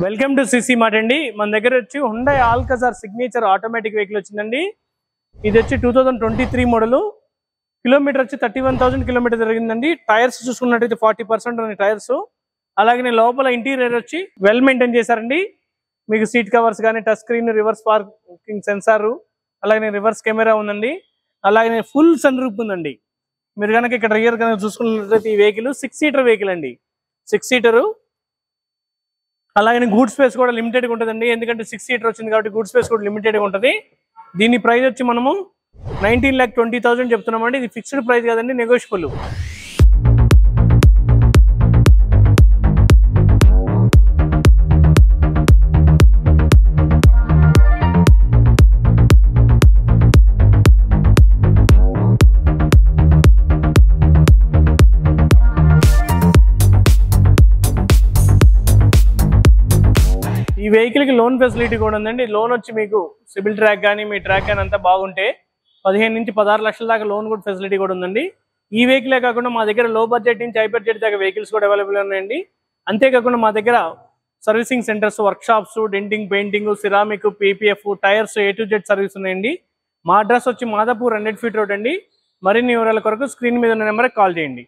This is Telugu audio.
వెల్కమ్ టు సిసి మార్ట్ అండి. మన దగ్గర వచ్చి హుండై ఆల్కజార్ సిగ్నేచర్ ఆటోమేటిక్ వెహికల్ వచ్చిందండి. ఇది వచ్చి 2023 మోడల్. కిలోమీటర్ వచ్చి 31,000 కిలోమీటర్ జరిగిందండి. టైర్స్ చూసుకున్నట్టయితే 40% ఉన్నాయి టైర్స్. అలాగే లోపల ఇంటీరియర్ వచ్చి వెల్ మెయింటైన్ చేశారండి. మీకు సీట్ కవర్స్ కానీ, touch screen, reverse parking censor, అలాగే రివర్స్ కెమెరా ఉందండి. అలాగే ఫుల్ సన్ రూఫ్ ఉందండి. మీరు కనుక ఇక్కడ రియర్ కనుక చూసుకున్నట్లయితే ఈ వెహికల్ 6 సీటర్ వెహికల్ అండి. 6 సీటరు. అలాగే గూడ్ స్పేస్ కూడా లిమిటెడ్గా ఉంటుందండి. ఎందుకంటే 6 సీటర్ వచ్చింది కాబట్టి గూడ్ స్పేస్ కూడా లిమిటెడ్గా ఉంటుంది. దీని ప్రైస్ వచ్చి మనము 19,20,000 చెప్తున్నామండి. ఇది ఫిక్స్డ్ ప్రైస్ కాదండి, నెగోషియబుల్. ఈ వెహికల్ కి లోన్ ఫెసిలిటీ కూడా ఉందండి. లోన్ వచ్చి మీకు సిబిల్ ట్రాక్ కానీ మీ ట్రాక్ కానీ అంతా బాగుంటే 15 నుంచి 16 లక్షల దాకా లోన్ కూడా ఫెసిలిటీ కూడా ఉందండి. ఈ వెహికలే కాకుండా మా దగ్గర లో బడ్జెట్ నుంచి హై బడ్జెట్ దాకా వెహికల్స్ కూడా అవైలబుల్ ఉన్నాయండి. అంతేకాకుండా మా దగ్గర servicing centres, work shops, denting, painting, ceramic, PPF, tyres A to Z service ఉన్నాయండి. మా అడ్రస్ వచ్చి మాదాపూర్ 100 ఫీట్ రోడ్ అండి. మరిన్ని వివరాల కొరకు స్క్రీన్ మీద ఉన్న నెంబర్కి కాల్ చేయండి.